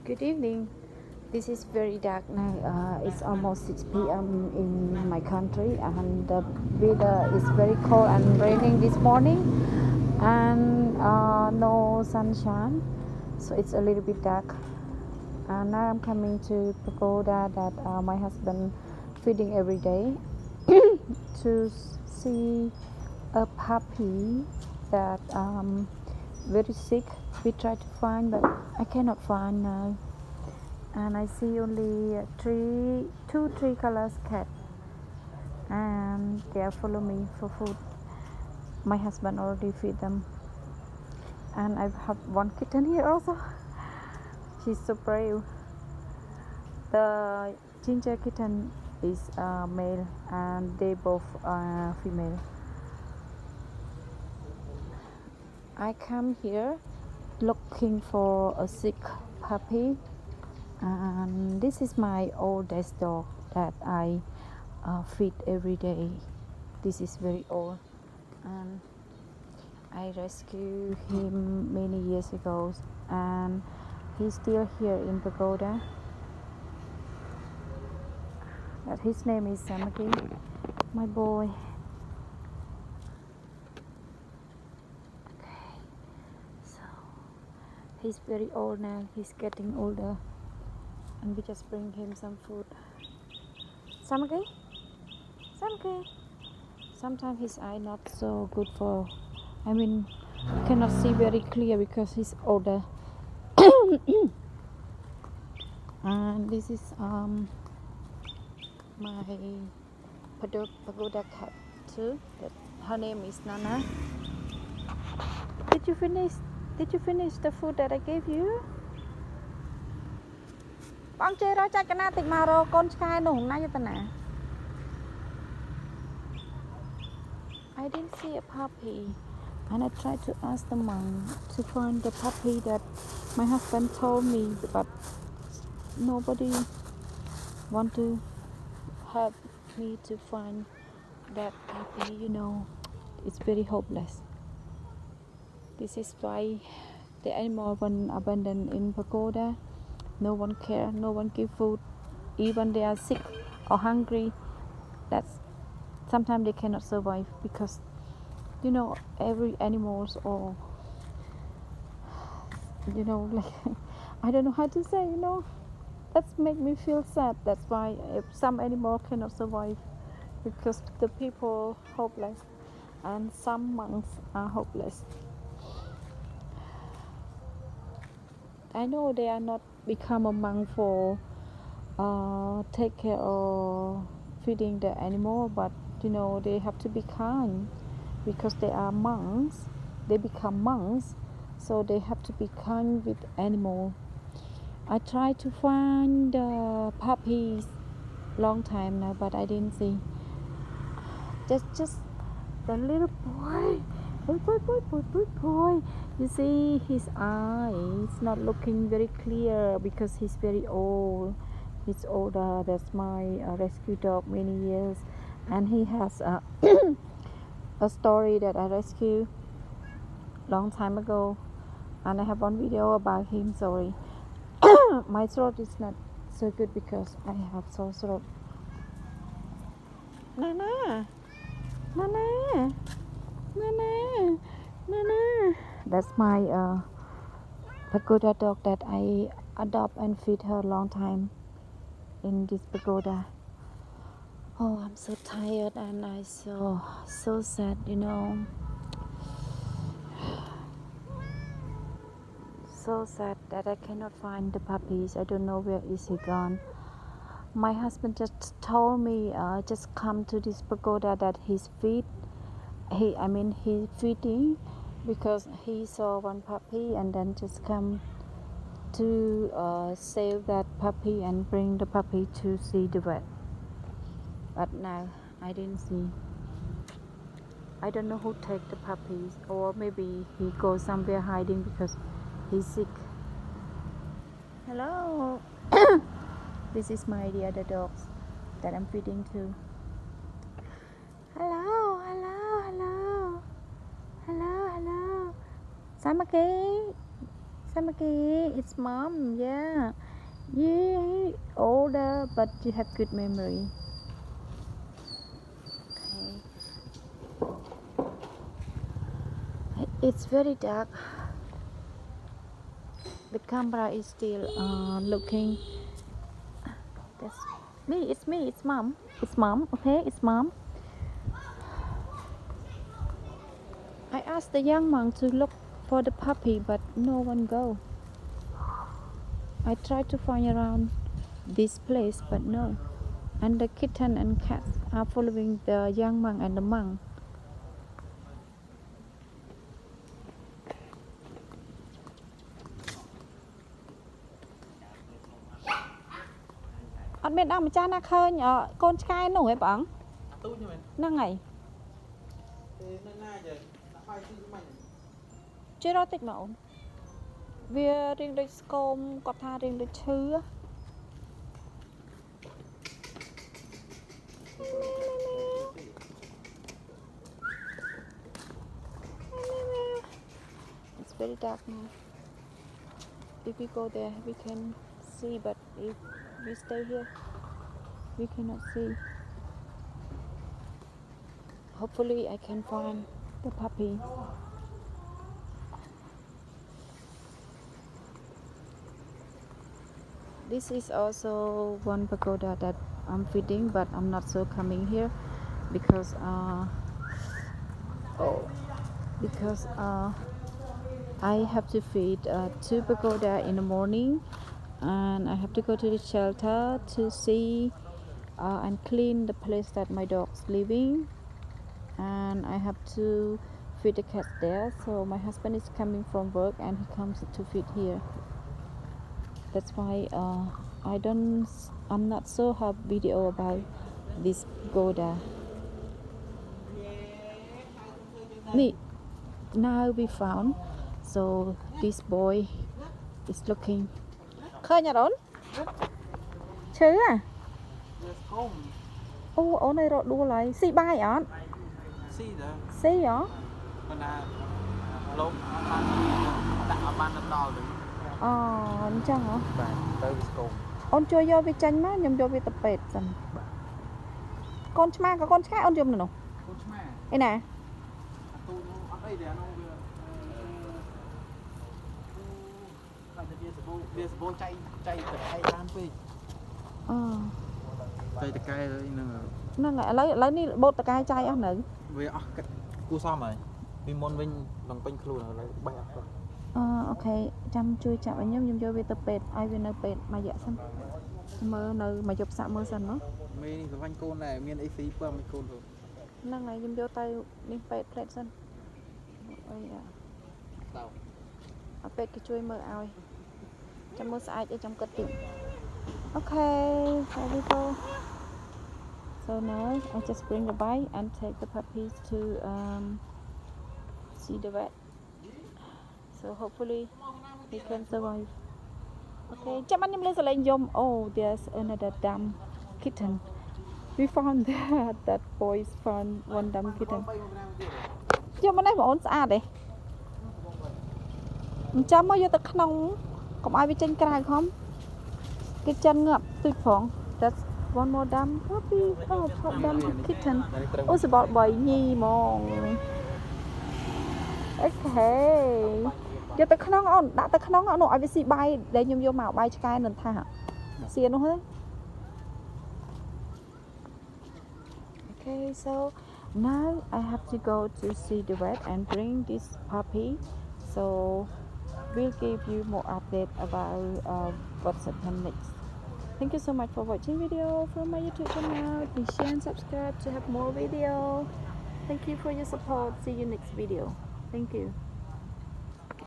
Good evening. This is very dark now. It's almost 6 p.m. in my country, and the weather is very cold and raining this morning, and no sunshine, so it's a little bit dark. And now I'm coming to pagoda that my husband feeding every day to see a puppy that very sick. We try to find, but I cannot find now. And I see only three colors cat, and they are follow me for food. My husband already feed them, and I have one kitten here also. She's so brave. The ginger kitten is male, and they both are female. I come here looking for a sick puppy, and this is my oldest dog that I feed every day. This is very old, and I rescued him many years ago, and he's still here in pagoda. But his name is Samaki, my boy. Okay, so he's very old now. He's getting older, and we just bring him some food. Samaki, Samaki. Sometimes his eye not so good for. Cannot see very clear because he's older. And this is my pagoda cat too. Her name is Nana. Did you finish the food that I gave you? បងជិះរកចាច់កណាតិចមករកកូនឆ្កែនោះណាយទៅណា I didn't see a puppy, and I tried to ask the monk to find the puppy that my husband told me, but nobody want to help me to find that puppy. It's very hopeless. This is why the animal when abandoned in pagoda, no one care, no one give food, even they are sick or hungry. That's sometimes they cannot survive because every animals or like I don't know how to say. That's make me feel sad. That's why if some animal cannot survive because the people hopeless, and some monks are hopeless. I know they are not become a monk for take care or feeding the animal, but they have to be kind because they are monks. They become monks, so they have to be kind with animal. I tried to find the puppies long time now, but I didn't see. Just the little boy. Boy. You see his eyes not looking very clear because he's very old. He's older. That's my rescue dog many years, and he has a story that I rescued long time ago, and I have one video about him. Sorry. My throat is not so good because I have sore throat. Nana. That's my pagoda dog that I adopt and feed her a long time in this pagoda. Oh, I'm so tired and I so sad, So sad that I cannot find the puppies. I don't know where is he gone. My husband just told me just come to this pagoda that he's feeding because he saw one puppy, and then just come to save that puppy and bring the puppy to see the vet. But now I didn't see. I don't know who take the puppies, or maybe he goes somewhere hiding because he's sick. Hello. This is my other dogs that I'm feeding to. Hello. Samaki, it's mom. Yeah. Yeah, older, but you have good memory. Okay. It's very dark. The camera is still looking. That's me. It's me. It's mom. It's mom. Okay, it's mom. I asked the young monk to look for the puppy, but no one go. I tried to find around this place, but no. And the kitten and cats are following the young monk and the monk. Anh biết đâu mà cha na khơi nhỏ con trai nổi ấy bỏng năng ngày chưa đó tích mẫu vì riêng đôi scom có tha riêng đôi chư it's very dark now. If we go there we can see, but if we stay here we cannot see. Hopefully I can find the puppy. This is also one pagoda that I'm feeding, but I'm not so coming here because I have to feed 2 pagoda in the morning, and I have to go to the shelter to see and clean the place that my dog's living, and I have to feed the cats there. So my husband is coming from work and he comes to feed here. That's why I'm not so have video about this pagoda. Now we found, so this boy is looking. Khơi nhà đón chứ à ô này rồi đua lại xì bay ạ xì hả chẳng hả ôn chưa vô vi chanh má nhầm vô vi tập bệt dần con chma có con khác ôn nhầm nữa đây nèវាសបោចៃចៃតកែតាមពេកចៃតកែហ្នឹងឥឡូវនេះបូតតកែចៃអស់នៅវាអស់គិតគូសមហើយពីមុនវិញនឹងពេញខ្លួនឥឡូវបេះអស់ខ្លួនអូខេចាំជួយចាប់ឲ្យខ្ញុំយកវាទៅពេទ្យឲ្យវានៅពេទ្យមួយរយៈសិនមើលនៅមកយប់សាក់មើលសិនមកមេនេះស្រឡាញ់កូនដែរមានអីស៊ីពើមិនកូនទៅហ្នឹងហើយខ្ញុំយកទៅនេះពេទ្យផ្លេតសិនអីដល់ពេទ្យគេជួយមើលឲ្យចាំមើលស្អាតឲ្យចាំគិតតិចOkay, there we go. So now I just bring the bike and take the puppies to see the vet. So hopefully he can survive. Okay, chắc anh em lên sẽ lên zoom. Oh, there's another dumb kitten. We found that boys found one dumb kitten. Zoom bên đây mà ổn sao đấy? Chăm mới vô tới nông, còn ai bị trên cài không? Cái chân ngập tuyệt phỏng. That's one more dumb puppy. Oh, dumb kitten. Ôi sao bỏ bầy nhi mòn. Okay. Vô tới nông ổn, đã tới nông ổn ai bị xì bay để nhung vô màu bay cho cái nên tha hả? Xì nó hết. Okay, so now I have to go to see the vet and bring this puppy. So we'll give you more update about what's happening next. Thank you so much for watching video from my YouTube channel. Please share and subscribe to have more video. Thank you for your support. See you next video. Thank you.